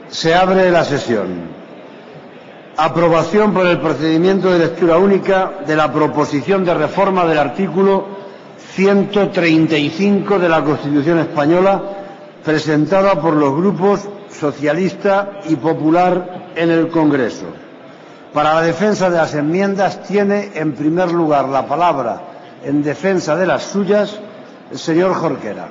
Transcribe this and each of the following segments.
Se abre la sesión. Aprobación por el procedimiento de lectura única de la proposición de reforma del artículo 135 de la Constitución española, presentada por los grupos socialista y popular en el Congreso. Para la defensa de las enmiendas tiene, en primer lugar, la palabra, en defensa de las suyas, el señor Jorquera.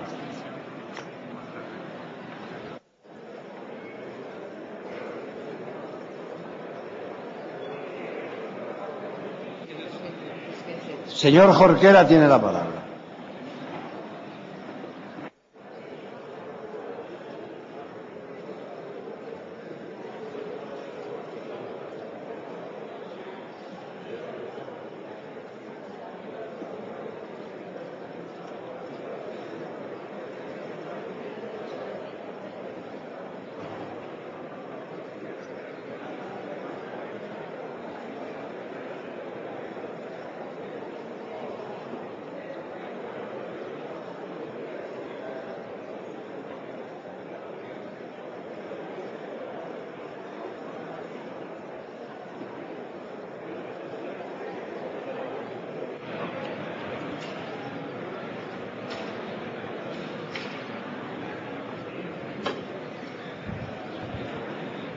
Señor Jorquera tiene la palabra.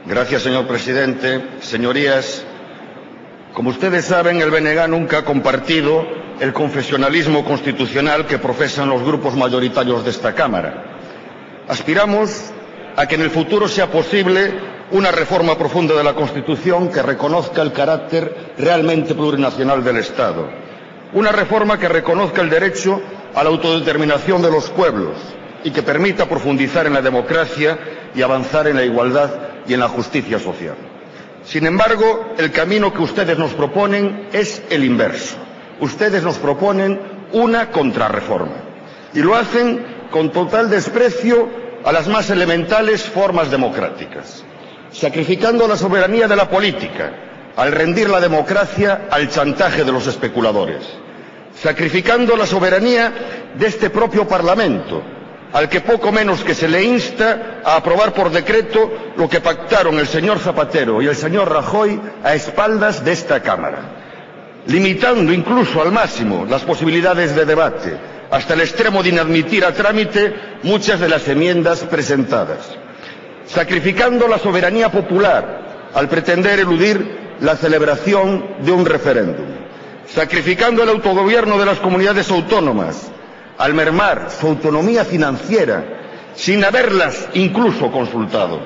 Gracias, señor presidente. Señorías, como ustedes saben, el BNG nunca ha compartido el confesionalismo constitucional que profesan los grupos mayoritarios de esta Cámara. Aspiramos a que en el futuro sea posible una reforma profunda de la Constitución que reconozca el carácter realmente plurinacional del Estado. Una reforma que reconozca el derecho a la autodeterminación de los pueblos y que permita profundizar en la democracia y avanzar en la igualdad y en la justicia social. Sin embargo, el camino que ustedes nos proponen es el inverso. Ustedes nos proponen una contrarreforma y lo hacen con total desprecio a las más elementales formas democráticas, sacrificando la soberanía de la política al rendir la democracia al chantaje de los especuladores, sacrificando la soberanía de este propio Parlamento, al que poco menos que se le insta a aprobar por decreto lo que pactaron el señor Zapatero y el señor Rajoy a espaldas de esta Cámara, limitando incluso al máximo las posibilidades de debate, hasta el extremo de inadmitir a trámite muchas de las enmiendas presentadas, sacrificando la soberanía popular al pretender eludir la celebración de un referéndum, sacrificando el autogobierno de las comunidades autónomas al mermar su autonomía financiera sin haberlas incluso consultado.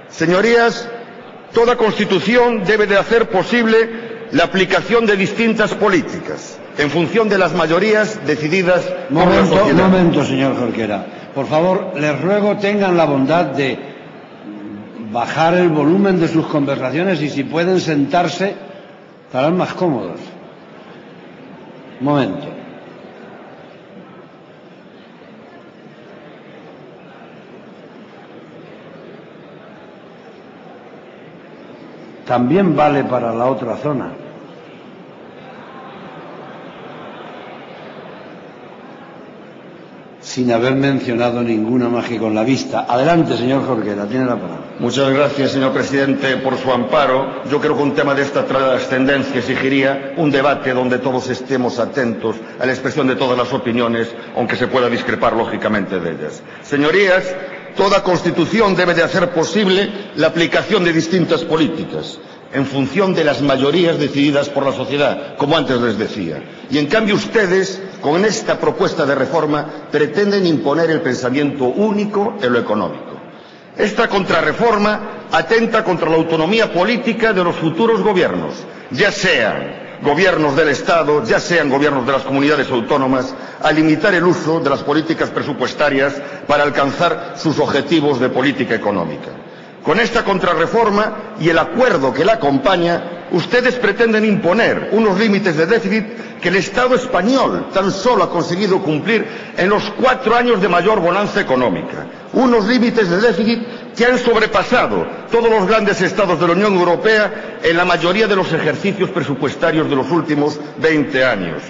Señorías, toda Constitución debe de hacer posible la aplicación de distintas políticas en función de las mayorías decididas por la sociedad. Un momento, señor Jorquera. Por favor, les ruego tengan la bondad de bajar el volumen de sus conversaciones y si pueden sentarse estarán más cómodos. Un momento. También vale para la otra zona. Sin haber mencionado ninguna más que con la vista. Adelante, señor Jorquera, tiene la palabra. Muchas gracias, señor presidente, por su amparo. Yo creo que un tema de esta trascendencia exigiría un debate donde todos estemos atentos a la expresión de todas las opiniones, aunque se pueda discrepar lógicamente de ellas. Señorías, toda Constitución debe de hacer posible la aplicación de distintas políticas en función de las mayorías decididas por la sociedad, como antes les decía. Y en cambio ustedes, con esta propuesta de reforma, pretenden imponer el pensamiento único en lo económico. Esta contrarreforma atenta contra la autonomía política de los futuros gobiernos, ya sean gobiernos del Estado, ya sean gobiernos de las comunidades autónomas, a limitar el uso de las políticas presupuestarias para alcanzar sus objetivos de política económica. Con esta contrarreforma y el acuerdo que la acompaña, ustedes pretenden imponer unos límites de déficit que el Estado español tan solo ha conseguido cumplir en los 4 años de mayor bonanza económica. Unos límites de déficit que han sobrepasado todos los grandes estados de la Unión Europea en la mayoría de los ejercicios presupuestarios de los últimos 20 años.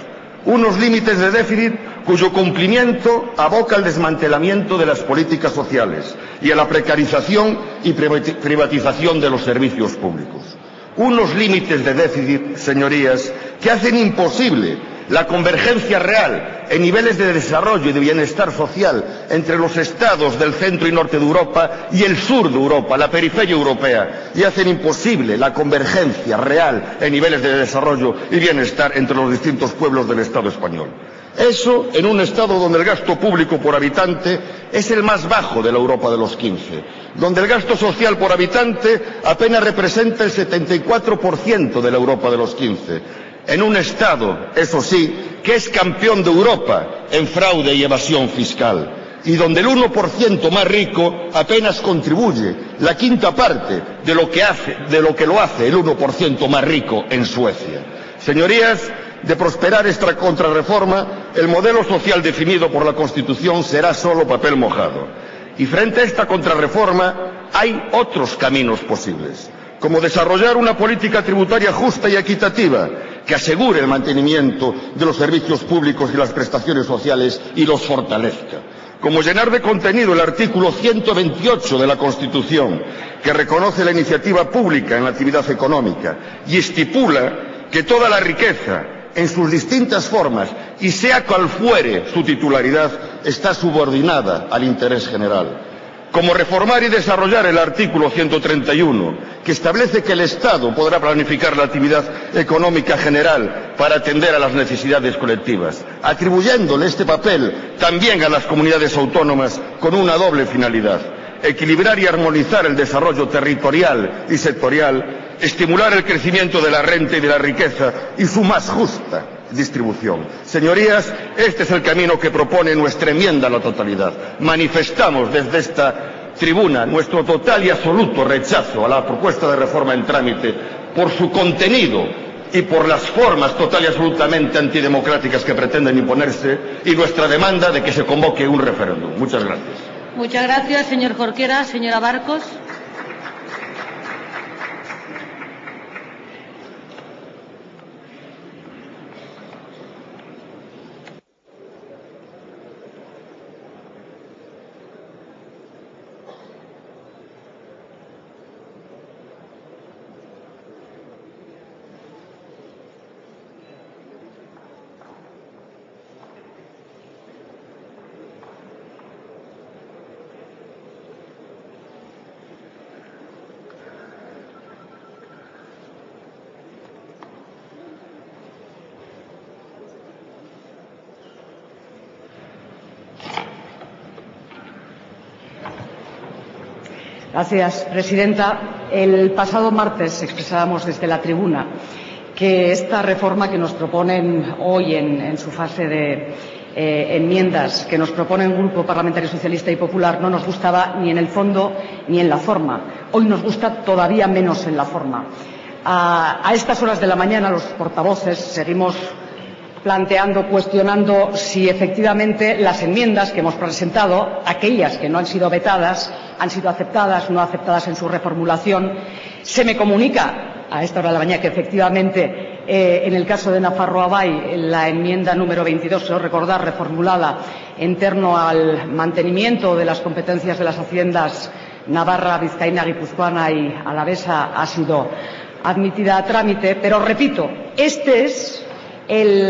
unos límites de déficit cuyo cumplimiento aboca al desmantelamiento de las políticas sociales y a la precarización y privatización de los servicios públicos. Unos límites de déficit, señorías, que hacen imposible la convergencia real en niveles de desarrollo y de bienestar social entre los estados del centro y norte de Europa y el sur de Europa, la periferia europea, y hacen imposible la convergencia real en niveles de desarrollo y bienestar entre los distintos pueblos del Estado español. Eso en un Estado donde el gasto público por habitante es el más bajo de la Europa de los 15, donde el gasto social por habitante apenas representa el 74% de la Europa de los 15, en un Estado, eso sí, que es campeón de Europa en fraude y evasión fiscal, y donde el 1% más rico apenas contribuye la quinta parte de lo que lo hace el 1% más rico en Suecia. Señorías, de prosperar esta contrarreforma, el modelo social definido por la Constitución será solo papel mojado. Y frente a esta contrarreforma hay otros caminos posibles, como desarrollar una política tributaria justa y equitativa que asegure el mantenimiento de los servicios públicos y las prestaciones sociales y los fortalezca, como llenar de contenido el artículo 128 de la Constitución, que reconoce la iniciativa pública en la actividad económica y estipula que toda la riqueza, en sus distintas formas, y sea cual fuere su titularidad, está subordinada al interés general. Como reformar y desarrollar el artículo 131, que establece que el Estado podrá planificar la actividad económica general para atender a las necesidades colectivas, atribuyéndole este papel también a las comunidades autónomas con una doble finalidad: equilibrar y armonizar el desarrollo territorial y sectorial, estimular el crecimiento de la renta y de la riqueza y su más justa distribución. Señorías, este es el camino que propone nuestra enmienda a la totalidad. Manifestamos desde esta tribuna nuestro total y absoluto rechazo a la propuesta de reforma en trámite por su contenido y por las formas total y absolutamente antidemocráticas que pretenden imponerse, y nuestra demanda de que se convoque un referéndum. Muchas gracias. Muchas gracias, señor Jorquera. Señora Barcos. Gracias, presidenta. El pasado martes expresábamos desde la tribuna que esta reforma que nos proponen hoy en su fase de enmiendas, que nos propone el Grupo Parlamentario Socialista y Popular, no nos gustaba ni en el fondo ni en la forma. Hoy nos gusta todavía menos en la forma. A estas horas de la mañana los portavoces seguimos planteando, cuestionando si efectivamente las enmiendas que hemos presentado, aquellas que no han sido vetadas, han sido aceptadas, no aceptadas en su reformulación. Se me comunica a esta hora de la mañana que efectivamente en el caso de Nafarroa Bai, la enmienda número 22, quiero recordar, reformulada en torno al mantenimiento de las competencias de las haciendas navarra, vizcaína, guipuzcoana y alavesa, ha sido admitida a trámite, pero repito, este es el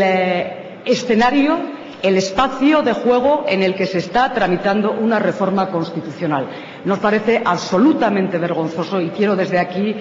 escenario, el espacio de juego en el que se está tramitando una reforma constitucional. Nos parece absolutamente vergonzoso, y quiero desde aquí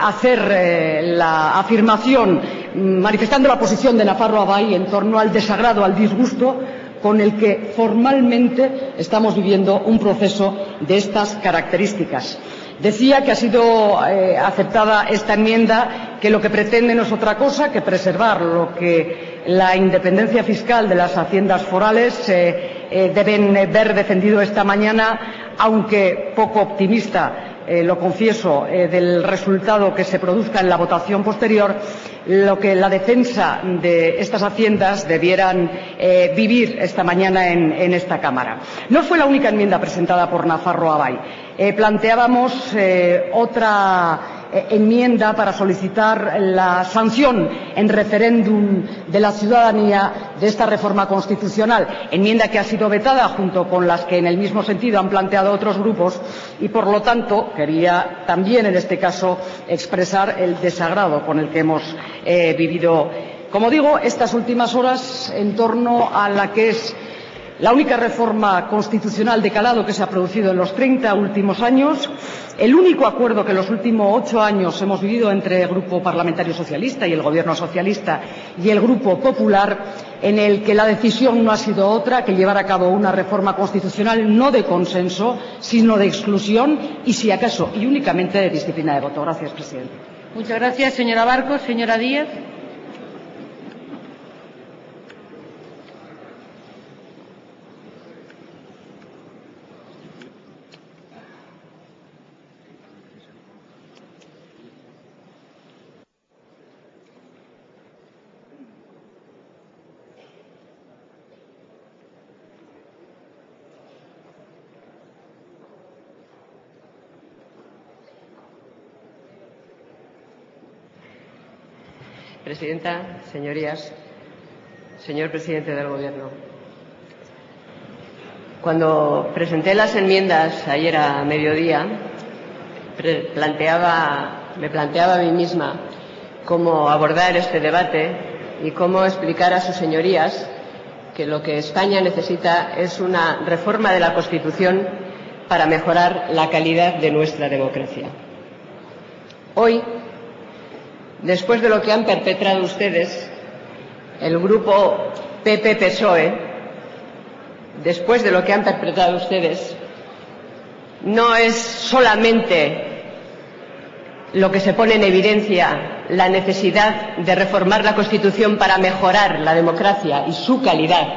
hacer la afirmación, manifestando la posición de Nafarroa Bai en torno al desagrado, al disgusto con el que formalmente estamos viviendo un proceso de estas características. Decía que ha sido aceptada esta enmienda, que lo que pretende no es otra cosa que preservar lo que la independencia fiscal de las haciendas forales deben ver defendido esta mañana, aunque poco optimista, lo confieso, del resultado que se produzca en la votación posterior, lo que la defensa de estas haciendas debieran vivir esta mañana en esta Cámara. No fue la única enmienda presentada por Nafarroa Bai. Planteábamos otra enmienda para solicitar la sanción en referéndum de la ciudadanía de esta reforma constitucional, enmienda que ha sido vetada junto con las que en el mismo sentido han planteado otros grupos y, por lo tanto, quería también en este caso expresar el desagrado con el que hemos vivido, como digo, estas últimas horas en torno a la que es la única reforma constitucional de calado que se ha producido en los 30 últimos años, el único acuerdo que en los últimos 8 años hemos vivido entre el Grupo Parlamentario Socialista y el Gobierno socialista y el Grupo Popular, en el que la decisión no ha sido otra que llevar a cabo una reforma constitucional no de consenso, sino de exclusión y, si acaso, y únicamente de disciplina de voto. Gracias, presidente. Muchas gracias, señora Barcos. Señora Díez. Presidenta, señorías, señor presidente del Gobierno. Cuando presenté las enmiendas ayer a mediodía, me planteaba a mí misma cómo abordar este debate y cómo explicar a sus señorías que lo que España necesita es una reforma de la Constitución para mejorar la calidad de nuestra democracia. Hoy, después de lo que han perpetrado ustedes, el grupo PP-PSOE, después de lo que han perpetrado ustedes, no es solamente lo que se pone en evidencia la necesidad de reformar la Constitución para mejorar la democracia y su calidad,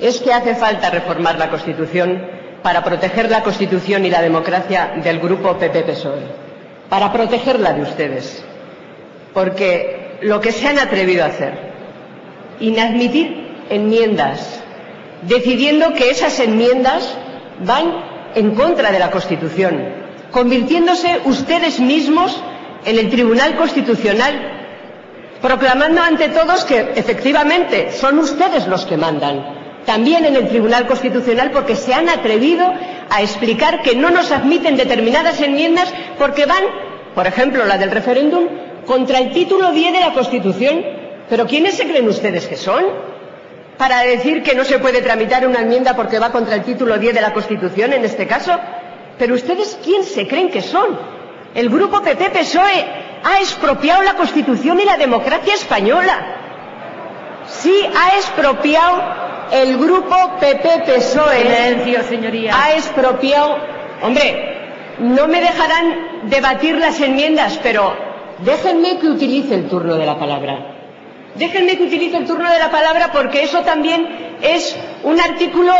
es que hace falta reformar la Constitución para proteger la Constitución y la democracia del grupo PP-PSOE, para protegerla de ustedes. Porque lo que se han atrevido a hacer, inadmitir enmiendas, decidiendo que esas enmiendas van en contra de la Constitución, convirtiéndose ustedes mismos en el Tribunal Constitucional, proclamando ante todos que efectivamente son ustedes los que mandan, también en el Tribunal Constitucional, porque se han atrevido a explicar que no nos admiten determinadas enmiendas porque van, por ejemplo, la del referéndum, contra el título 10 de la Constitución. ¿Pero quiénes se creen ustedes que son para decir que no se puede tramitar una enmienda porque va contra el título 10 de la Constitución en este caso? ¿Pero ustedes quién se creen que son? El grupo PP-PSOE ha expropiado la Constitución y la democracia española. Sí, ha expropiado el grupo PP-PSOE. Silencio, señoría. Ha expropiado. Hombre, no me dejarán debatir las enmiendas, pero déjenme que utilice el turno de la palabra. Déjenme que utilice el turno de la palabra porque eso también es un artículo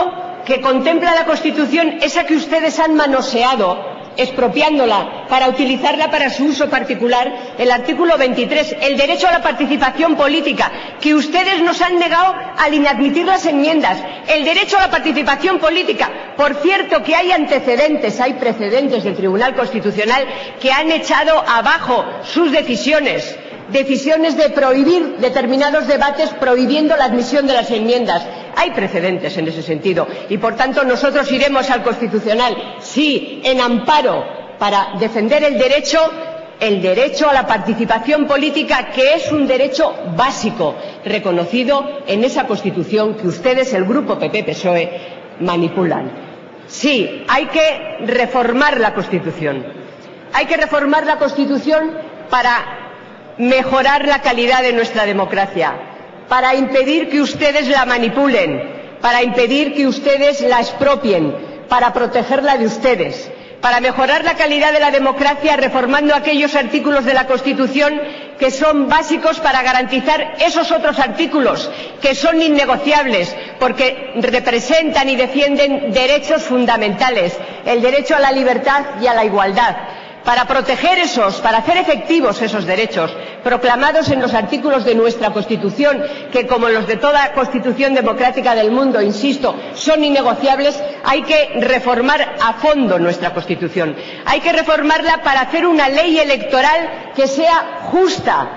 que contempla la Constitución, esa que ustedes han manoseado, expropiándola para utilizarla para su uso particular, el artículo 23, el derecho a la participación política, que ustedes nos han negado al inadmitir las enmiendas, el derecho a la participación política. Por cierto, que hay antecedentes, hay precedentes del Tribunal Constitucional que han echado abajo sus decisiones de prohibir determinados debates, prohibiendo la admisión de las enmiendas. Hay precedentes en ese sentido y, por tanto, nosotros iremos al Constitucional, sí, en amparo, para defender el derecho a la participación política, que es un derecho básico reconocido en esa Constitución que ustedes, el grupo PP-PSOE, manipulan. Sí, hay que reformar la Constitución. Hay que reformar la Constitución para mejorar la calidad de nuestra democracia, para impedir que ustedes la manipulen, para impedir que ustedes la expropien, para protegerla de ustedes, para mejorar la calidad de la democracia reformando aquellos artículos de la Constitución que son básicos para garantizar esos otros artículos que son innegociables porque representan y defienden derechos fundamentales, el derecho a la libertad y a la igualdad, para proteger para hacer efectivos esos derechos proclamados en los artículos de nuestra Constitución, que como los de toda Constitución democrática del mundo, insisto, son innegociables, hay que reformar a fondo nuestra Constitución. Hay que reformarla para hacer una ley electoral que sea justa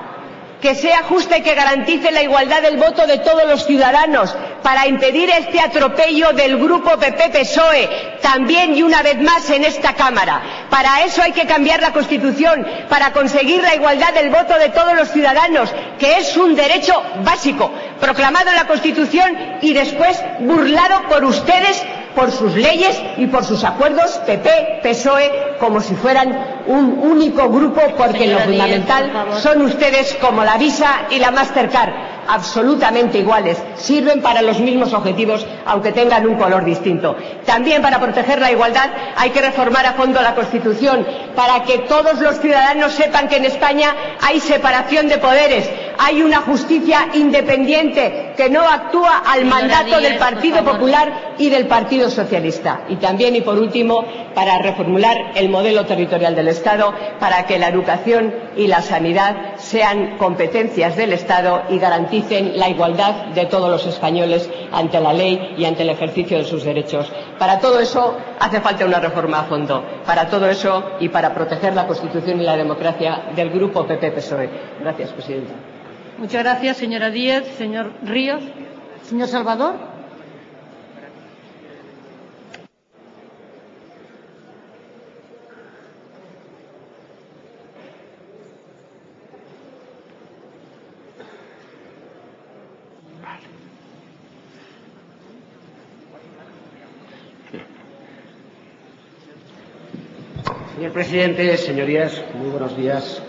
y que garantice la igualdad del voto de todos los ciudadanos, para impedir este atropello del grupo PP-PSOE, también y una vez más en esta Cámara. Para eso hay que cambiar la Constitución, para conseguir la igualdad del voto de todos los ciudadanos, que es un derecho básico, proclamado en la Constitución y después burlado por ustedes, por sus leyes y por sus acuerdos PP-PSOE, como si fueran un único grupo, porque en lo fundamental son ustedes como la Visa y la Mastercard, absolutamente iguales, sirven para los mismos objetivos, aunque tengan un color distinto. También para proteger la igualdad hay que reformar a fondo la Constitución, para que todos los ciudadanos sepan que en España hay separación de poderes, hay una justicia independiente que no actúa al mandato del Partido Popular y del Partido Socialista. Y también, y por último, para reformular el modelo territorial del Estado, para que la educación y la sanidad sean competencias del Estado y garanticen la igualdad de todos los españoles ante la ley y ante el ejercicio de sus derechos. Para todo eso hace falta una reforma a fondo. Para todo eso y para proteger la Constitución y la democracia del Grupo PP-PSOE. Gracias, presidenta. Muchas gracias, señora Díez. Señor Ríos. Señor Salvador. Señor presidente, señorías, muy buenos días.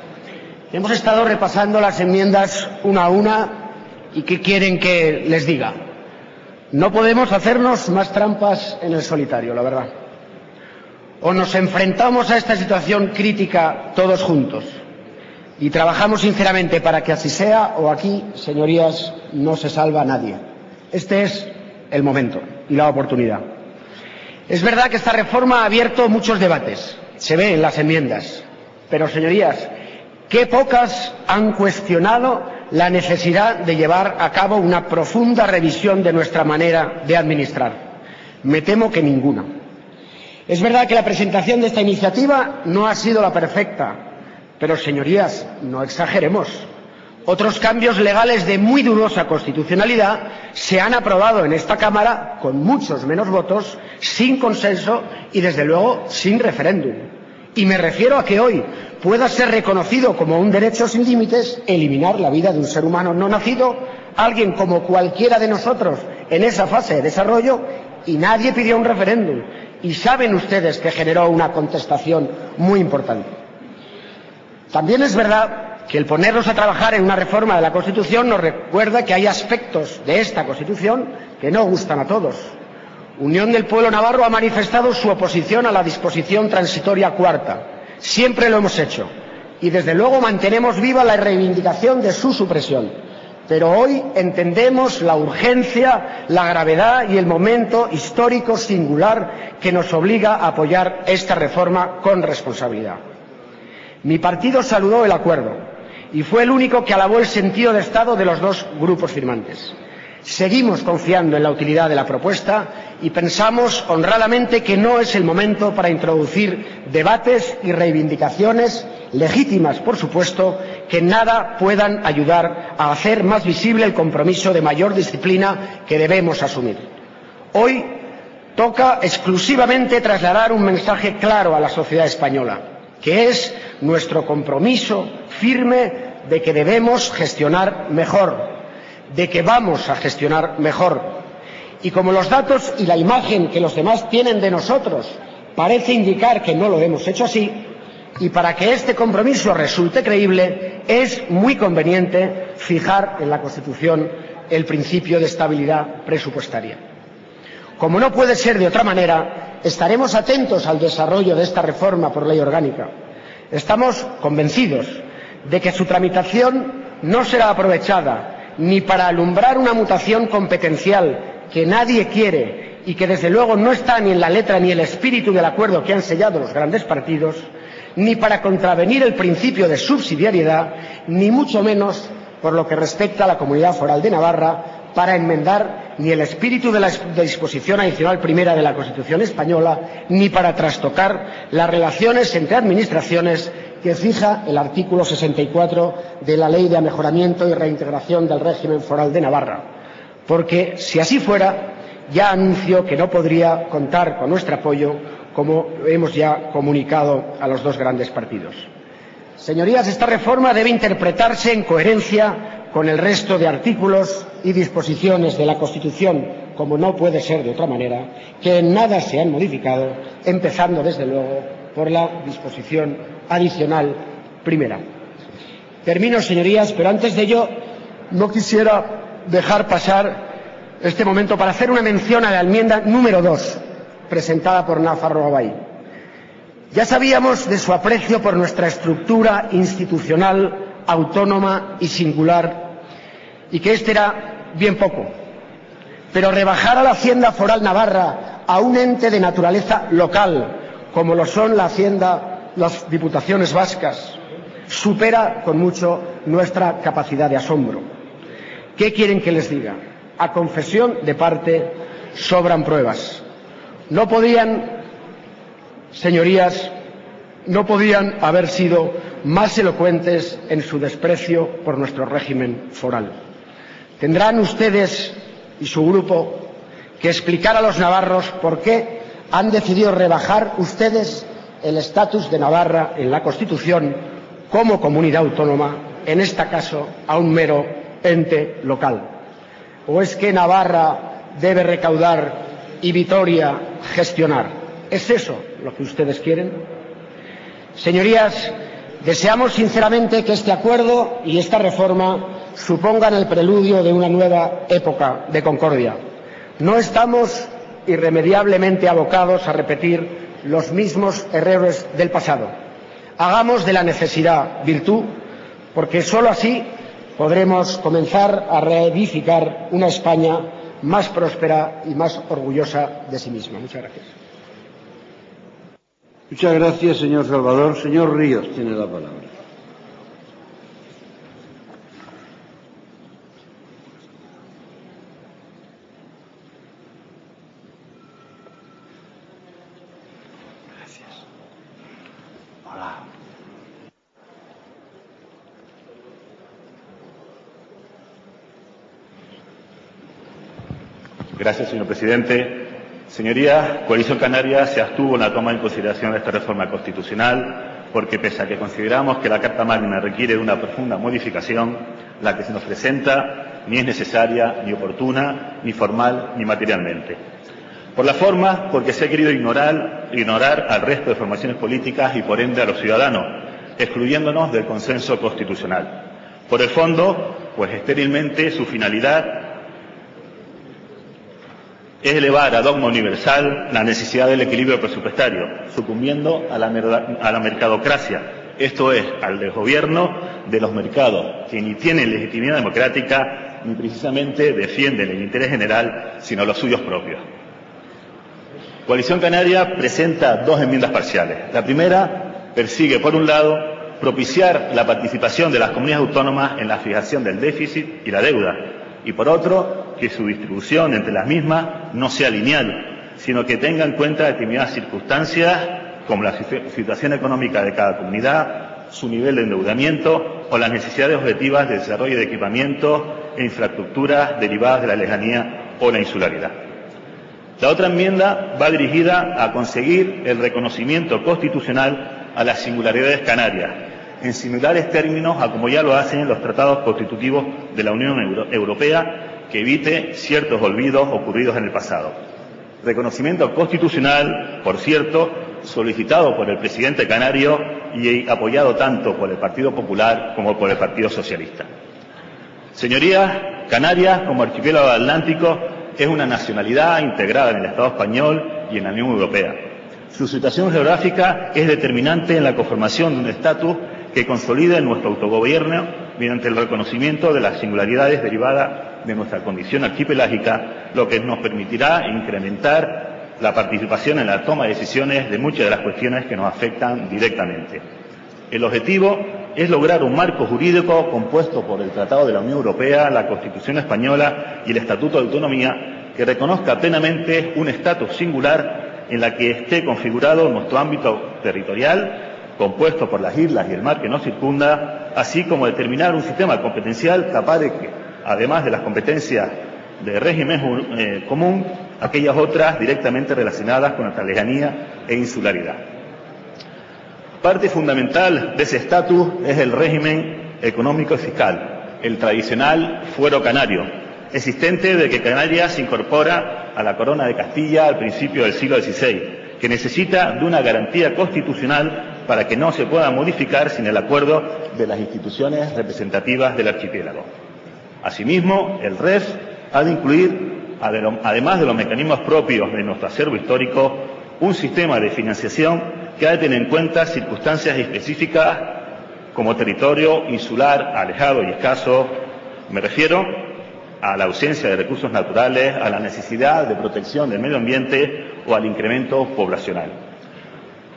Hemos estado repasando las enmiendas una a una y ¿qué quieren que les diga? No podemos hacernos más trampas en el solitario, la verdad. O nos enfrentamos a esta situación crítica todos juntos y trabajamos sinceramente para que así sea, o aquí, señorías, no se salva a nadie. Este es el momento y la oportunidad. Es verdad que esta reforma ha abierto muchos debates. Se ve en las enmiendas. Pero, señorías, qué pocas han cuestionado la necesidad de llevar a cabo una profunda revisión de nuestra manera de administrar. Me temo que ninguna. Es verdad que la presentación de esta iniciativa no ha sido la perfecta, pero, señorías, no exageremos. Otros cambios legales de muy dudosa constitucionalidad se han aprobado en esta Cámara con muchos menos votos, sin consenso y, desde luego, sin referéndum. Y me refiero a que hoy pueda ser reconocido como un derecho sin límites eliminar la vida de un ser humano no nacido, alguien como cualquiera de nosotros en esa fase de desarrollo, y nadie pidió un referéndum. Y saben ustedes que generó una contestación muy importante. También es verdad que el ponernos a trabajar en una reforma de la Constitución nos recuerda que hay aspectos de esta Constitución que no gustan a todos. Unión del Pueblo Navarro ha manifestado su oposición a la disposición transitoria cuarta. Siempre lo hemos hecho. Y desde luego mantenemos viva la reivindicación de su supresión. Pero hoy entendemos la urgencia, la gravedad y el momento histórico singular que nos obliga a apoyar esta reforma con responsabilidad. Mi partido saludó el acuerdo y fue el único que alabó el sentido de Estado de los dos grupos firmantes. Seguimos confiando en la utilidad de la propuesta y pensamos honradamente que no es el momento para introducir debates y reivindicaciones legítimas, por supuesto, que en nada puedan ayudar a hacer más visible el compromiso de mayor disciplina que debemos asumir. Hoy toca exclusivamente trasladar un mensaje claro a la sociedad española, que es nuestro compromiso firme de que debemos gestionar mejor, de que vamos a gestionar mejor. Y como los datos y la imagen que los demás tienen de nosotros parece indicar que no lo hemos hecho así, y para que este compromiso resulte creíble es muy conveniente fijar en la Constitución el principio de estabilidad presupuestaria. Como no puede ser de otra manera, estaremos atentos al desarrollo de esta reforma por ley orgánica. Estamos convencidos de que su tramitación no será aprovechada ni para alumbrar una mutación competencial que nadie quiere y que desde luego no está ni en la letra ni el espíritu del acuerdo que han sellado los grandes partidos, ni para contravenir el principio de subsidiariedad, ni mucho menos, por lo que respecta a la Comunidad Foral de Navarra, para enmendar ni el espíritu de la disposición adicional primera de la Constitución española, ni para trastocar las relaciones entre administraciones que fija el artículo 64 de la Ley de Mejoramiento y Reintegración del Régimen Foral de Navarra. Porque, si así fuera, ya anuncio que no podría contar con nuestro apoyo, como hemos ya comunicado a los dos grandes partidos. Señorías, esta reforma debe interpretarse en coherencia con el resto de artículos y disposiciones de la Constitución, como no puede ser de otra manera, que en nada se han modificado, empezando, desde luego, por la disposición adicional primera. Termino, señorías, pero antes de ello no quisiera dejar pasar este momento para hacer una mención a la enmienda número 2, presentada por Nafarroa Bai. Ya sabíamos de su aprecio por nuestra estructura institucional autónoma y singular, y que este era bien poco. Pero rebajar a la Hacienda Foral Navarra a un ente de naturaleza local, como lo son la Hacienda, las diputaciones vascas, supera con mucho nuestra capacidad de asombro. ¿Qué quieren que les diga? A confesión de parte, sobran pruebas. No podían, señorías, no podían haber sido más elocuentes en su desprecio por nuestro régimen foral. Tendrán ustedes y su grupo que explicar a los navarros por qué han decidido rebajar ustedes el estatus de Navarra en la Constitución como comunidad autónoma, en este caso a un mero ente local. ¿O es que Navarra debe recaudar y Vitoria gestionar? ¿Es eso lo que ustedes quieren? Señorías, deseamos sinceramente que este acuerdo y esta reforma supongan el preludio de una nueva época de concordia. No estamos irremediablemente abocados a repetir los mismos errores del pasado. Hagamos de la necesidad virtud, porque sólo así podremos comenzar a reedificar una España más próspera y más orgullosa de sí misma. Muchas gracias. Muchas gracias, señor Salvador. Señor Ríos tiene la palabra. Gracias. Hola. Gracias, señor presidente. Señorías, Coalición Canaria se abstuvo en la toma en consideración de esta reforma constitucional porque, pese a que consideramos que la Carta Magna requiere de una profunda modificación, la que se nos presenta ni es necesaria, ni oportuna, ni formal, ni materialmente. Por la forma, porque se ha querido ignorar al resto de formaciones políticas y, por ende, a los ciudadanos, excluyéndonos del consenso constitucional. Por el fondo, pues estérilmente su finalidad es elevar a dogma universal la necesidad del equilibrio presupuestario, sucumbiendo a la mercadocracia, esto es, al desgobierno de los mercados, que ni tienen legitimidad democrática ni precisamente defienden el interés general, sino los suyos propios. Coalición Canaria presenta dos enmiendas parciales. La primera persigue, por un lado, propiciar la participación de las comunidades autónomas en la fijación del déficit y la deuda, y por otro, que su distribución entre las mismas no sea lineal, sino que tenga en cuenta determinadas circunstancias como la situación económica de cada comunidad, su nivel de endeudamiento o las necesidades objetivas de desarrollo de equipamientos e infraestructuras derivadas de la lejanía o la insularidad. La otra enmienda va dirigida a conseguir el reconocimiento constitucional a las singularidades canarias, en similares términos a como ya lo hacen los tratados constitutivos de la Unión Europea, que evite ciertos olvidos ocurridos en el pasado. Reconocimiento constitucional, por cierto, solicitado por el presidente canario y apoyado tanto por el Partido Popular como por el Partido Socialista. Señorías, Canarias, como archipiélago atlántico, es una nacionalidad integrada en el Estado español y en la Unión Europea. Su situación geográfica es determinante en la conformación de un estatus que consolide nuestro autogobierno mediante el reconocimiento de las singularidades derivadas de nuestra condición archipelágica, lo que nos permitirá incrementar la participación en la toma de decisiones de muchas de las cuestiones que nos afectan directamente. El objetivo es lograr un marco jurídico compuesto por el Tratado de la Unión Europea, la Constitución Española y el Estatuto de Autonomía que reconozca plenamente un estatus singular en la que esté configurado nuestro ámbito territorial, compuesto por las islas y el mar que nos circunda, así como determinar un sistema competencial capaz de que, además de las competencias de régimen común, aquellas otras directamente relacionadas con nuestra lejanía e insularidad. Parte fundamental de ese estatus es el régimen económico y fiscal, el tradicional fuero canario, existente desde que Canarias se incorpora a la corona de Castilla al principio del siglo XVI, que necesita de una garantía constitucional para que no se pueda modificar sin el acuerdo de las instituciones representativas del archipiélago. Asimismo, el REF ha de incluir, además de los mecanismos propios de nuestro acervo histórico, un sistema de financiación que ha de tener en cuenta circunstancias específicas como territorio insular, alejado y escaso. Me refiero a la ausencia de recursos naturales, a la necesidad de protección del medio ambiente o al incremento poblacional.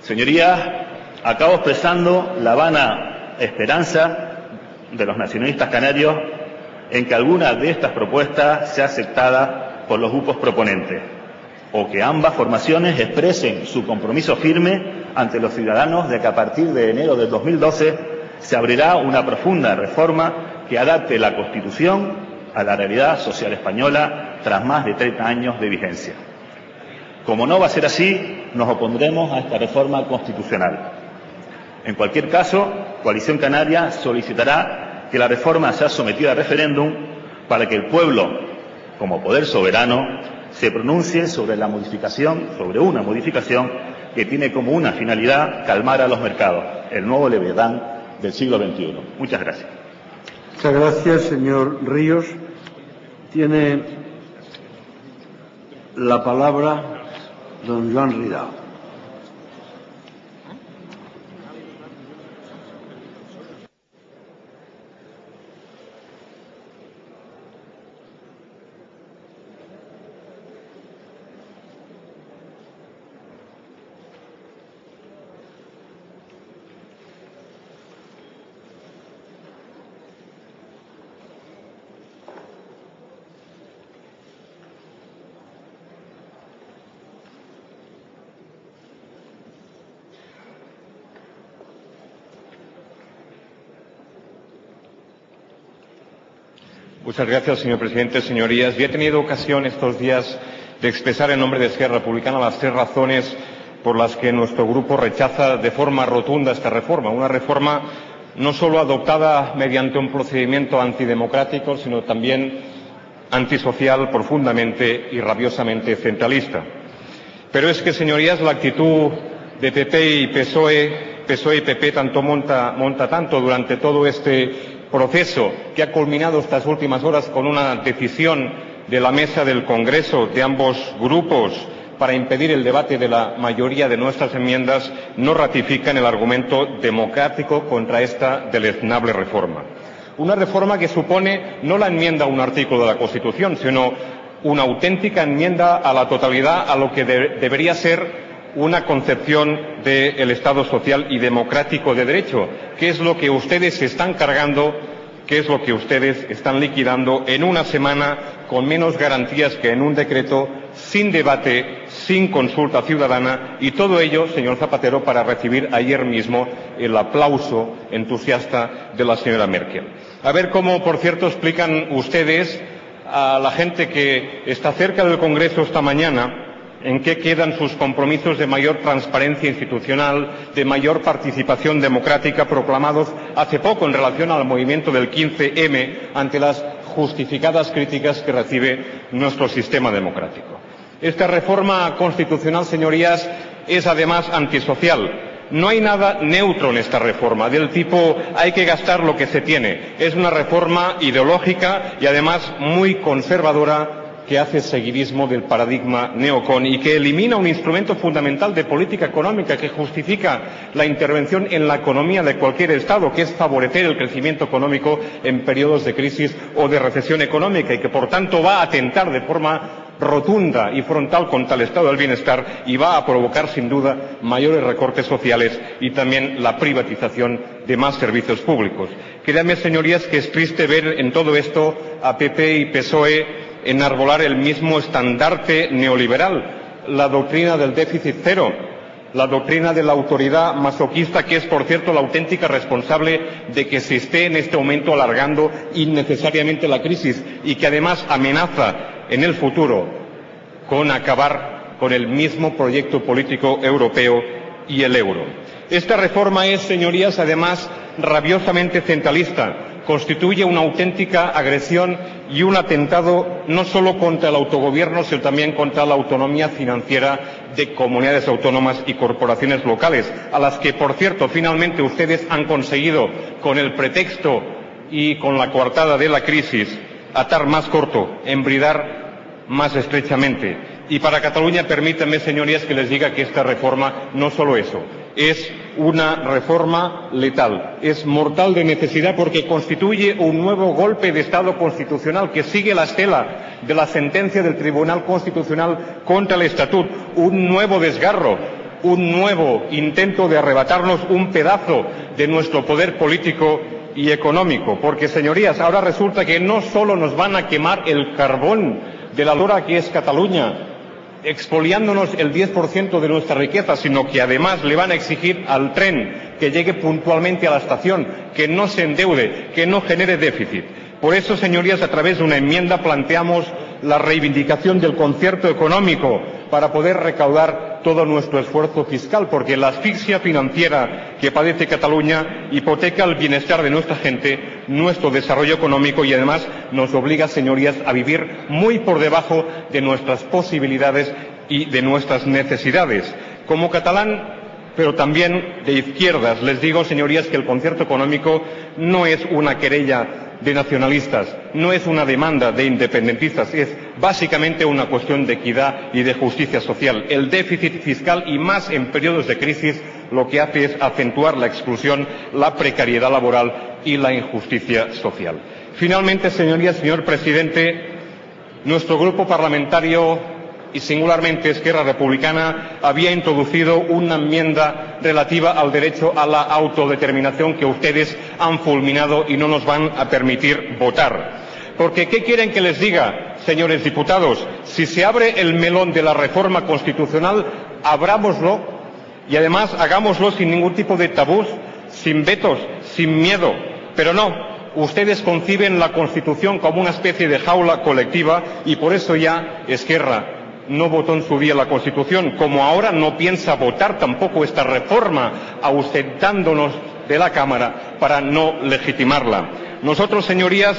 Señorías, acabo expresando la vana esperanza de los nacionalistas canarios en que alguna de estas propuestas sea aceptada por los grupos proponentes, o que ambas formaciones expresen su compromiso firme ante los ciudadanos de que a partir de enero del 2012 se abrirá una profunda reforma que adapte la Constitución a la realidad social española tras más de 30 años de vigencia. Como no va a ser así, nos opondremos a esta reforma constitucional. En cualquier caso, Coalición Canaria solicitará que la reforma sea sometida a referéndum para que el pueblo, como poder soberano, se pronuncie sobre una modificación que tiene como una finalidad calmar a los mercados, el nuevo Leviatán del siglo XXI. Muchas gracias. Muchas gracias, señor Ríos. Tiene la palabra don Joan Ridao. Muchas gracias, señor presidente. Señorías, yo he tenido ocasión estos días de expresar en nombre de Esquerra Republicana las 3 razones por las que nuestro grupo rechaza de forma rotunda esta reforma. Una reforma no solo adoptada mediante un procedimiento antidemocrático, sino también antisocial, profundamente y rabiosamente centralista. Pero es que, señorías, la actitud de PP y PSOE y PP monta tanto durante todo este proceso que ha culminado estas últimas horas con una decisión de la mesa del Congreso de ambos grupos para impedir el debate de la mayoría de nuestras enmiendas, no ratifican el argumento democrático contra esta deleznable reforma. Una reforma que supone no la enmienda a un artículo de la Constitución, sino una auténtica enmienda a la totalidad a lo que debería ser una concepción del Estado social y democrático de derecho, que es lo que ustedes se están cargando, que es lo que ustedes están liquidando en una semana con menos garantías que en un decreto, sin debate, sin consulta ciudadana, y todo ello, señor Zapatero, para recibir ayer mismo el aplauso entusiasta de la señora Merkel. A ver cómo, por cierto, explican ustedes a la gente que está cerca del Congreso esta mañana en qué quedan sus compromisos de mayor transparencia institucional, de mayor participación democrática proclamados hace poco en relación al movimiento del 15M ante las justificadas críticas que recibe nuestro sistema democrático. Esta reforma constitucional, señorías, es además antisocial. No hay nada neutro en esta reforma, del tipo hay que gastar lo que se tiene. Es una reforma ideológica y además muy conservadora, que hace seguidismo del paradigma neocon y que elimina un instrumento fundamental de política económica que justifica la intervención en la economía de cualquier Estado, que es favorecer el crecimiento económico en periodos de crisis o de recesión económica y que, por tanto, va a atentar de forma rotunda y frontal contra el estado del bienestar y va a provocar, sin duda, mayores recortes sociales y también la privatización de más servicios públicos. Créanme, señorías, que es triste ver en todo esto a PP y PSOE enarbolar el mismo estandarte neoliberal, la doctrina del déficit cero, la doctrina de la autoridad masoquista, que es, por cierto, la auténtica responsable de que se esté en este momento alargando innecesariamente la crisis y que además amenaza en el futuro con acabar con el mismo proyecto político europeo y el euro. Esta reforma es, señorías, además rabiosamente centralista. Constituye una auténtica agresión y un atentado no solo contra el autogobierno, sino también contra la autonomía financiera de comunidades autónomas y corporaciones locales, a las que, por cierto, finalmente ustedes han conseguido, con el pretexto y con la coartada de la crisis, atar más corto, embridar más estrechamente. Y para Cataluña, permítanme, señorías, que les diga que esta reforma no solo eso, es una reforma letal, es mortal de necesidad porque constituye un nuevo golpe de Estado constitucional que sigue la estela de la sentencia del Tribunal Constitucional contra el Estatut, un nuevo desgarro, un nuevo intento de arrebatarnos un pedazo de nuestro poder político y económico, porque, señorías, ahora resulta que no solo nos van a quemar el carbón de la lora que es Cataluña, expoliándonos el 10% de nuestra riqueza, sino que además le van a exigir al tren que llegue puntualmente a la estación, que no se endeude, que no genere déficit. Por eso, señorías, a través de una enmienda planteamos la reivindicación del concierto económico para poder recaudar todo nuestro esfuerzo fiscal, porque la asfixia financiera que padece Cataluña hipoteca el bienestar de nuestra gente, nuestro desarrollo económico y además nos obliga, señorías, a vivir muy por debajo de nuestras posibilidades y de nuestras necesidades. Como catalán, pero también de izquierdas, les digo, señorías, que el concierto económico no es una querella de nacionalistas, no es una demanda de independentistas, es básicamente una cuestión de equidad y de justicia social. El déficit fiscal, y más en periodos de crisis, lo que hace es acentuar la exclusión, la precariedad laboral y la injusticia social. Finalmente, señorías, señor presidente, nuestro grupo parlamentario y singularmente Esquerra Republicana había introducido una enmienda relativa al derecho a la autodeterminación que ustedes han fulminado y no nos van a permitir votar. Porque, ¿qué quieren que les diga, señores diputados? Si se abre el melón de la reforma constitucional, abrámoslo y además hagámoslo sin ningún tipo de tabús, sin vetos, sin miedo. Pero no, ustedes conciben la Constitución como una especie de jaula colectiva y por eso ya Esquerra no votó en su día la Constitución, como ahora no piensa votar tampoco esta reforma, ausentándonos de la Cámara para no legitimarla. Nosotros, señorías,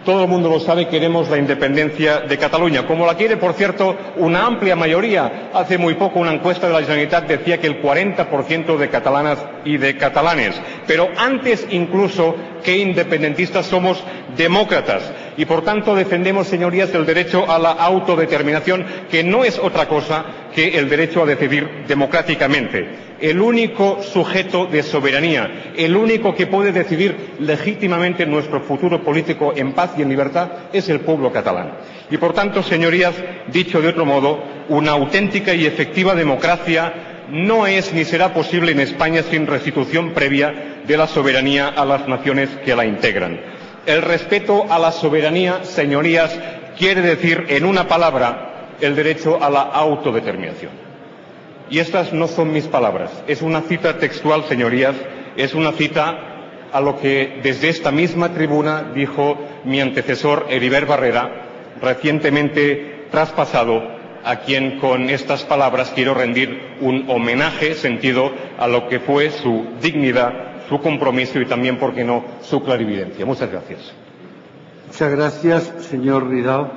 todo el mundo lo sabe, queremos la independencia de Cataluña, como la quiere, por cierto, una amplia mayoría. Hace muy poco una encuesta de la Generalitat decía que el 40% de catalanas y de catalanes. Pero antes incluso que independentistas somos demócratas y, por tanto, defendemos, señorías, el derecho a la autodeterminación, que no es otra cosa que el derecho a decidir democráticamente. El único sujeto de soberanía, el único que puede decidir legítimamente nuestro futuro político en paz y en libertad es el pueblo catalán. Y, por tanto, señorías, dicho de otro modo, una auténtica y efectiva democracia no es ni será posible en España sin restitución previa de la soberanía a las naciones que la integran. El respeto a la soberanía, señorías, quiere decir, en una palabra, el derecho a la autodeterminación. Y estas no son mis palabras, es una cita textual, señorías, es una cita a lo que desde esta misma tribuna dijo mi antecesor Heribert Barrera, recientemente traspasado, a quien con estas palabras quiero rendir un homenaje sentido a lo que fue su dignidad, su compromiso y también, por qué no, su clarividencia. Muchas gracias. Muchas gracias, señor Ridao.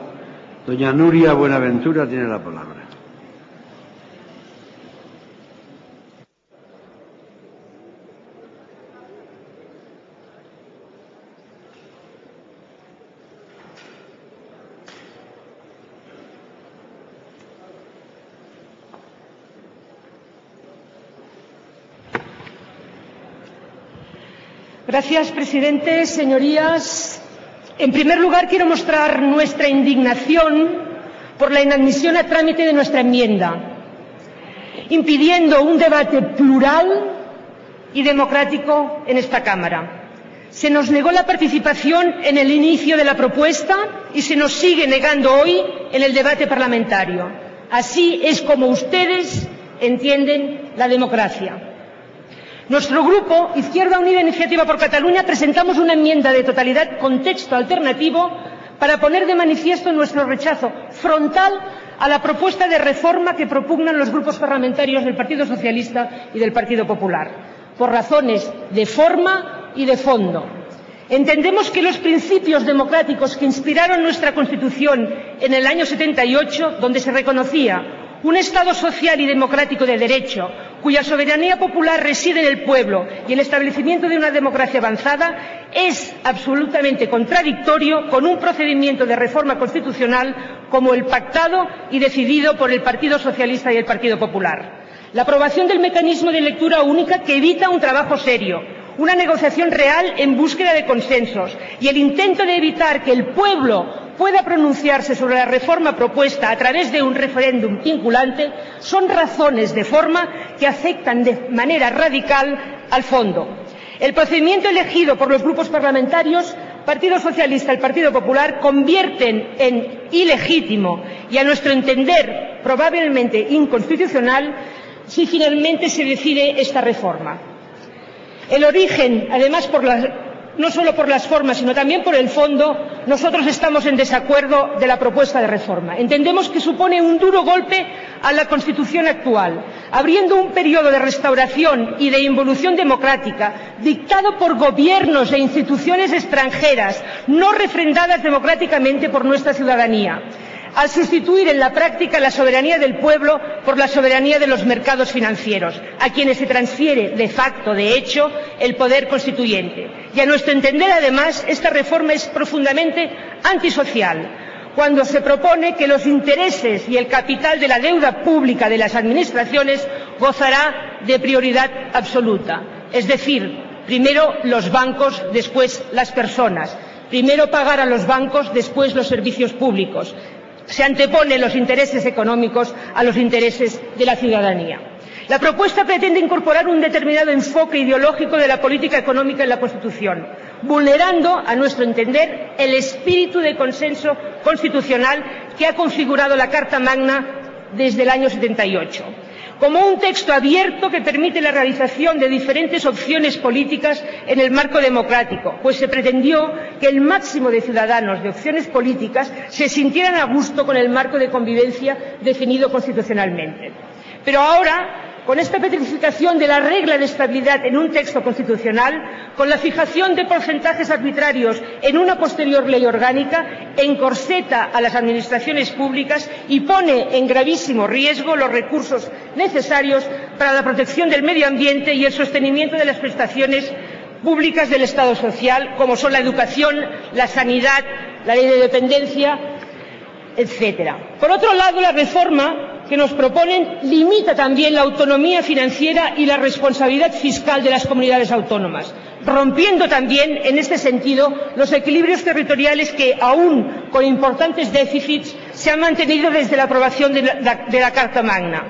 Doña Nuria Buenaventura tiene la palabra. Gracias, presidente. Señorías, en primer lugar quiero mostrar nuestra indignación por la inadmisión a trámite de nuestra enmienda, impidiendo un debate plural y democrático en esta Cámara. Se nos negó la participación en el inicio de la propuesta y se nos sigue negando hoy en el debate parlamentario. Así es como ustedes entienden la democracia. Nuestro grupo, Izquierda Unida e Iniciativa por Cataluña, presentamos una enmienda de totalidad con texto alternativo para poner de manifiesto nuestro rechazo frontal a la propuesta de reforma que propugnan los grupos parlamentarios del Partido Socialista y del Partido Popular, por razones de forma y de fondo. Entendemos que los principios democráticos que inspiraron nuestra Constitución en el año 78, donde se reconocía un Estado social y democrático de derecho, cuya soberanía popular reside en el pueblo, y el establecimiento de una democracia avanzada, es absolutamente contradictorio con un procedimiento de reforma constitucional como el pactado y decidido por el Partido Socialista y el Partido Popular. La aprobación del mecanismo de lectura única, que evita un trabajo serio, una negociación real en búsqueda de consensos, y el intento de evitar que el pueblo pueda pronunciarse sobre la reforma propuesta a través de un referéndum vinculante, son razones de forma que afectan de manera radical al fondo. El procedimiento elegido por los grupos parlamentarios, Partido Socialista y el Partido Popular, convierten en ilegítimo y, a nuestro entender, probablemente inconstitucional, si finalmente se decide esta reforma. El origen, además, no solo por las formas, sino también por el fondo, nosotros estamos en desacuerdo de la propuesta de reforma. Entendemos que supone un duro golpe a la Constitución actual, abriendo un periodo de restauración y de involución democrática dictado por gobiernos e instituciones extranjeras no refrendadas democráticamente por nuestra ciudadanía, al sustituir en la práctica la soberanía del pueblo por la soberanía de los mercados financieros, a quienes se transfiere de facto, de hecho, el poder constituyente. Y a nuestro entender, además, esta reforma es profundamente antisocial, cuando se propone que los intereses y el capital de la deuda pública de las administraciones gozará de prioridad absoluta. Es decir, primero los bancos, después las personas. Primero pagar a los bancos, después los servicios públicos. Se anteponen los intereses económicos a los intereses de la ciudadanía. La propuesta pretende incorporar un determinado enfoque ideológico de la política económica en la Constitución, vulnerando, a nuestro entender, el espíritu de consenso constitucional que ha configurado la Carta Magna desde el año 78. Como un texto abierto que permite la realización de diferentes opciones políticas en el marco democrático, pues se pretendió que el máximo de ciudadanos de opciones políticas se sintieran a gusto con el marco de convivencia definido constitucionalmente. Pero ahora, con esta petrificación de la regla de estabilidad en un texto constitucional, con la fijación de porcentajes arbitrarios en una posterior ley orgánica, encorseta a las administraciones públicas y pone en gravísimo riesgo los recursos necesarios para la protección del medio ambiente y el sostenimiento de las prestaciones públicas del Estado social, como son la educación, la sanidad, la ley de dependencia, etcétera. Por otro lado, la reforma que nos proponen limita también la autonomía financiera y la responsabilidad fiscal de las comunidades autónomas, rompiendo también, en este sentido, los equilibrios territoriales que, aún con importantes déficits, se han mantenido desde la aprobación de la Carta Magna.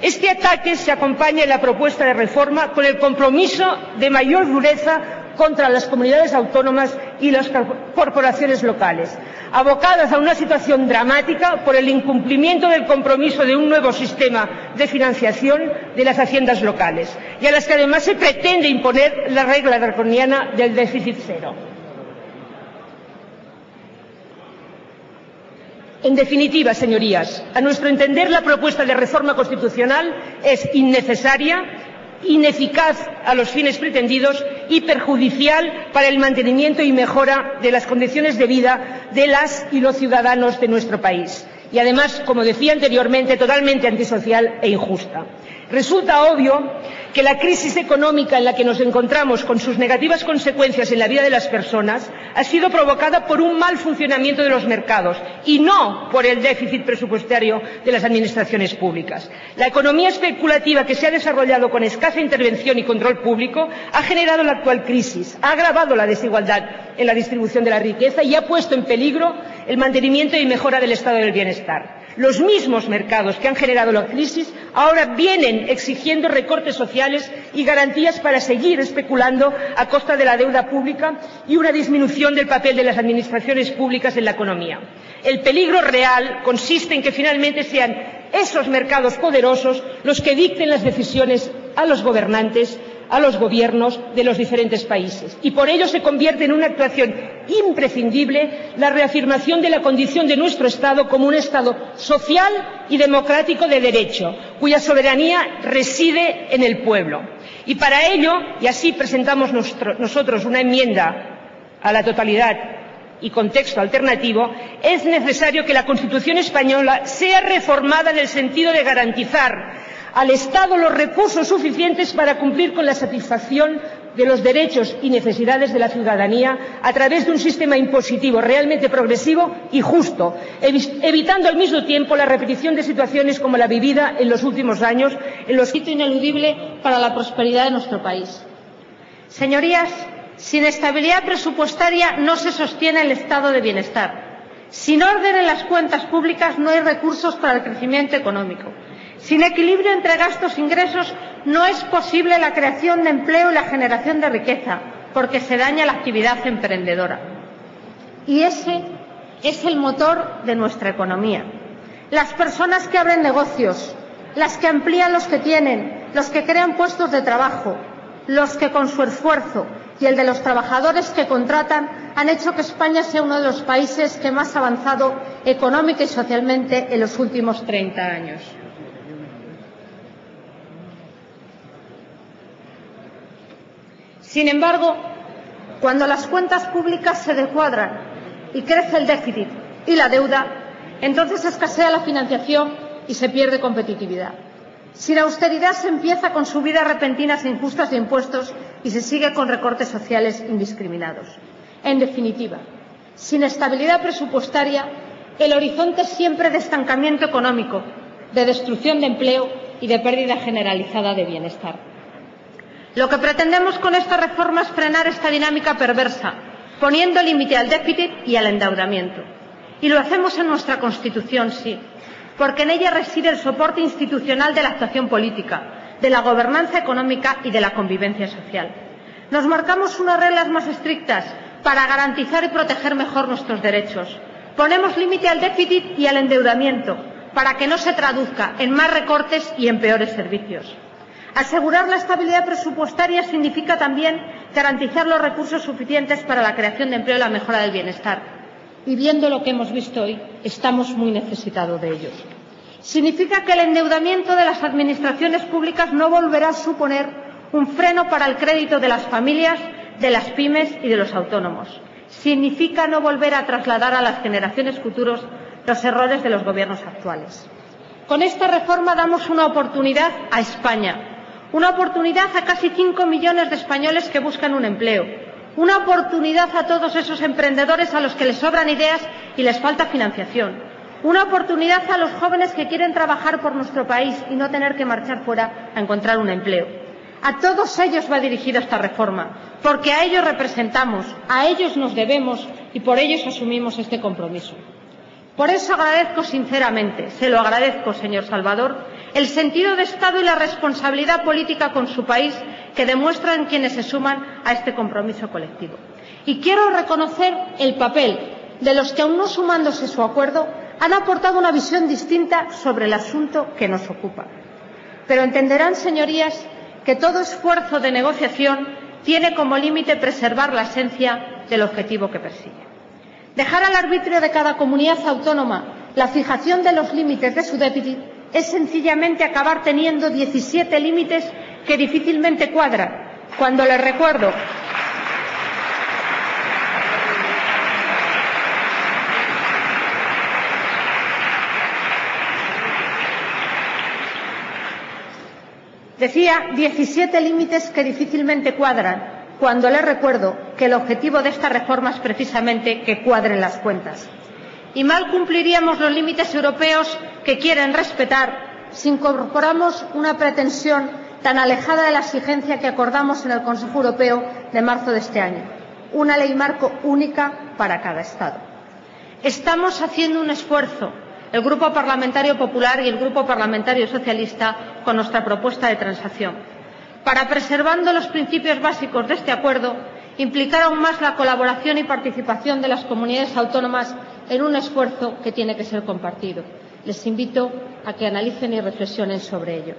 Este ataque se acompaña en la propuesta de reforma con el compromiso de mayor dureza contra las comunidades autónomas y las corporaciones locales, abocadas a una situación dramática por el incumplimiento del compromiso de un nuevo sistema de financiación de las haciendas locales, y a las que además se pretende imponer la regla draconiana del déficit cero. En definitiva, señorías, a nuestro entender, la propuesta de reforma constitucional es innecesaria, ineficaz a los fines pretendidos y perjudicial para el mantenimiento y mejora de las condiciones de vida de las y los ciudadanos de nuestro país. Y además, como decía anteriormente, totalmente antisocial e injusta. Resulta obvio que la crisis económica en la que nos encontramos, con sus negativas consecuencias en la vida de las personas, ha sido provocada por un mal funcionamiento de los mercados y no por el déficit presupuestario de las administraciones públicas. La economía especulativa que se ha desarrollado con escasa intervención y control público ha generado la actual crisis, ha agravado la desigualdad en la distribución de la riqueza y ha puesto en peligro el mantenimiento y mejora del estado del bienestar. Los mismos mercados que han generado la crisis ahora vienen exigiendo recortes sociales y garantías para seguir especulando a costa de la deuda pública y una disminución del papel de las administraciones públicas en la economía. El peligro real consiste en que finalmente sean esos mercados poderosos los que dicten las decisiones a los gobernantes, a los gobiernos de los diferentes países. Y por ello se convierte en una actuación imprescindible la reafirmación de la condición de nuestro Estado como un Estado social y democrático de derecho, cuya soberanía reside en el pueblo. Y para ello, y así presentamos nosotros una enmienda a la totalidad y con texto alternativo, es necesario que la Constitución española sea reformada en el sentido de garantizar al Estado los recursos suficientes para cumplir con la satisfacción de los derechos y necesidades de la ciudadanía a través de un sistema impositivo realmente progresivo y justo, evitando al mismo tiempo la repetición de situaciones como la vivida en los últimos años, en los que es ineludible para la prosperidad de nuestro país. Señorías, sin estabilidad presupuestaria no se sostiene el estado de bienestar. Sin orden en las cuentas públicas no hay recursos para el crecimiento económico. Sin equilibrio entre gastos e ingresos no es posible la creación de empleo y la generación de riqueza, porque se daña la actividad emprendedora. Y ese es el motor de nuestra economía. Las personas que abren negocios, las que amplían los que tienen, los que crean puestos de trabajo, los que con su esfuerzo y el de los trabajadores que contratan han hecho que España sea uno de los países que más ha avanzado económica y socialmente en los últimos 30 años. Sin embargo, cuando las cuentas públicas se descuadran y crece el déficit y la deuda, entonces escasea la financiación y se pierde competitividad. Sin austeridad se empieza con subidas repentinas e injustas de impuestos y se sigue con recortes sociales indiscriminados. En definitiva, sin estabilidad presupuestaria, el horizonte es siempre de estancamiento económico, de destrucción de empleo y de pérdida generalizada de bienestar. Lo que pretendemos con esta reforma es frenar esta dinámica perversa, poniendo límite al déficit y al endeudamiento. Y lo hacemos en nuestra Constitución, sí, porque en ella reside el soporte institucional de la actuación política, de la gobernanza económica y de la convivencia social. Nos marcamos unas reglas más estrictas para garantizar y proteger mejor nuestros derechos. Ponemos límite al déficit y al endeudamiento para que no se traduzca en más recortes y en peores servicios. Asegurar la estabilidad presupuestaria significa también garantizar los recursos suficientes para la creación de empleo y la mejora del bienestar. Y viendo lo que hemos visto hoy, estamos muy necesitados de ellos. Significa que el endeudamiento de las administraciones públicas no volverá a suponer un freno para el crédito de las familias, de las pymes y de los autónomos. Significa no volver a trasladar a las generaciones futuras los errores de los gobiernos actuales. Con esta reforma damos una oportunidad a España. Una oportunidad a casi 5 millones de españoles que buscan un empleo. Una oportunidad a todos esos emprendedores a los que les sobran ideas y les falta financiación. Una oportunidad a los jóvenes que quieren trabajar por nuestro país y no tener que marchar fuera a encontrar un empleo. A todos ellos va dirigida esta reforma, porque a ellos representamos, a ellos nos debemos y por ellos asumimos este compromiso. Por eso agradezco sinceramente, se lo agradezco, señor Salvador, el sentido de Estado y la responsabilidad política con su país que demuestran quienes se suman a este compromiso colectivo. Y quiero reconocer el papel de los que, aun no sumándose a su acuerdo, han aportado una visión distinta sobre el asunto que nos ocupa. Pero entenderán, señorías, que todo esfuerzo de negociación tiene como límite preservar la esencia del objetivo que persigue. Dejar al arbitrio de cada comunidad autónoma la fijación de los límites de su déficit es sencillamente acabar teniendo 17 límites que difícilmente cuadran, cuando les recuerdo Decía 17 límites que difícilmente cuadran, cuando les recuerdo que el objetivo de esta reforma es precisamente que cuadren las cuentas. Y mal cumpliríamos los límites europeos que quieren respetar si incorporamos una pretensión tan alejada de la exigencia que acordamos en el Consejo Europeo de marzo de este año, una ley marco única para cada Estado. Estamos haciendo un esfuerzo el Grupo Parlamentario Popular y el Grupo Parlamentario Socialista con nuestra propuesta de transacción, para, preservando los principios básicos de este acuerdo, implicar aún más la colaboración y participación de las comunidades autónomas en un esfuerzo que tiene que ser compartido. Les invito a que analicen y reflexionen sobre ello.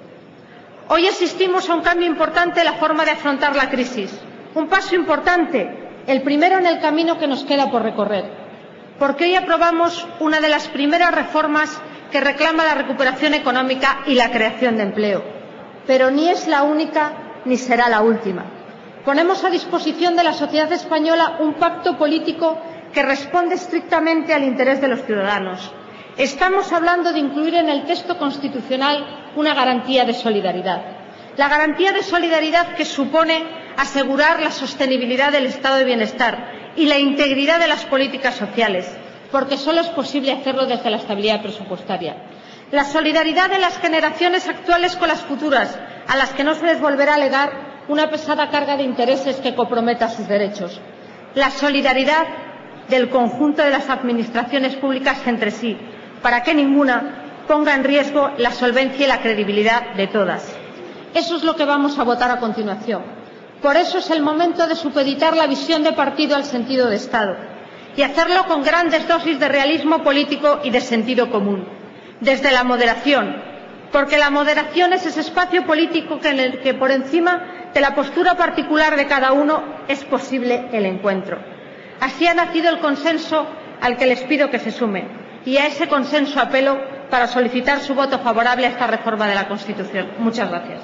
Hoy asistimos a un cambio importante en la forma de afrontar la crisis, un paso importante, el primero en el camino que nos queda por recorrer, porque hoy aprobamos una de las primeras reformas que reclama la recuperación económica y la creación de empleo, pero ni es la única ni será la última. Ponemos a disposición de la sociedad española un pacto político que responde estrictamente al interés de los ciudadanos. Estamos hablando de incluir en el texto constitucional una garantía de solidaridad. La garantía de solidaridad que supone asegurar la sostenibilidad del estado de bienestar y la integridad de las políticas sociales, porque solo es posible hacerlo desde la estabilidad presupuestaria. La solidaridad de las generaciones actuales con las futuras, a las que no se les volverá a legar una pesada carga de intereses que comprometa sus derechos. La solidaridad del conjunto de las administraciones públicas entre sí, para que ninguna ponga en riesgo la solvencia y la credibilidad de todas. Eso es lo que vamos a votar a continuación. Por eso es el momento de supeditar la visión de partido al sentido de Estado y hacerlo con grandes dosis de realismo político y de sentido común, desde la moderación, porque la moderación es ese espacio político en el que, por encima de la postura particular de cada uno, es posible el encuentro. Así ha nacido el consenso al que les pido que se sumen, y a ese consenso apelo para solicitar su voto favorable a esta reforma de la Constitución. Muchas gracias.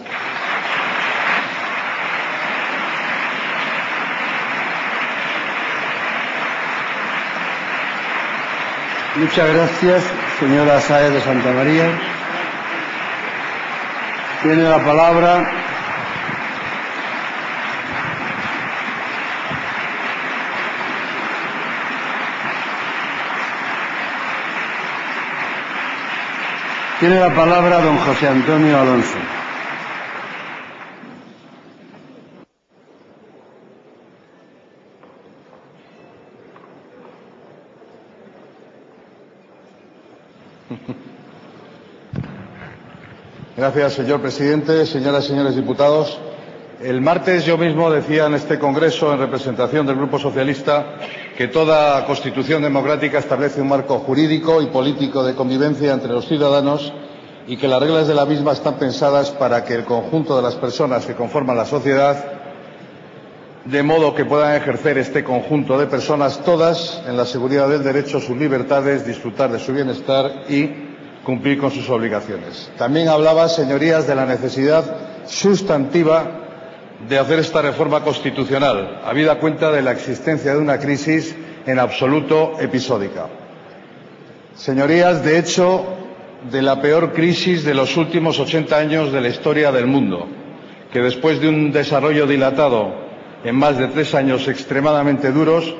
Muchas gracias, señora Sáez de Santamaría. Tiene la palabra don José Antonio Alonso. Gracias, señor presidente. Señoras y señores diputados, el martes yo mismo decía en este Congreso, en representación del Grupo Socialista, que toda Constitución democrática establece un marco jurídico y político de convivencia entre los ciudadanos y que las reglas de la misma están pensadas para que el conjunto de las personas que conforman la sociedad, de modo que puedan ejercer este conjunto de personas todas en la seguridad del derecho, sus libertades, disfrutar de su bienestar y cumplir con sus obligaciones. También hablaba, señorías, de la necesidad sustantiva de hacer esta reforma constitucional, habida cuenta de la existencia de una crisis en absoluto episódica. Señorías, de hecho, de la peor crisis de los últimos 80 años de la historia del mundo, que después de un desarrollo dilatado en más de 3 años extremadamente duros,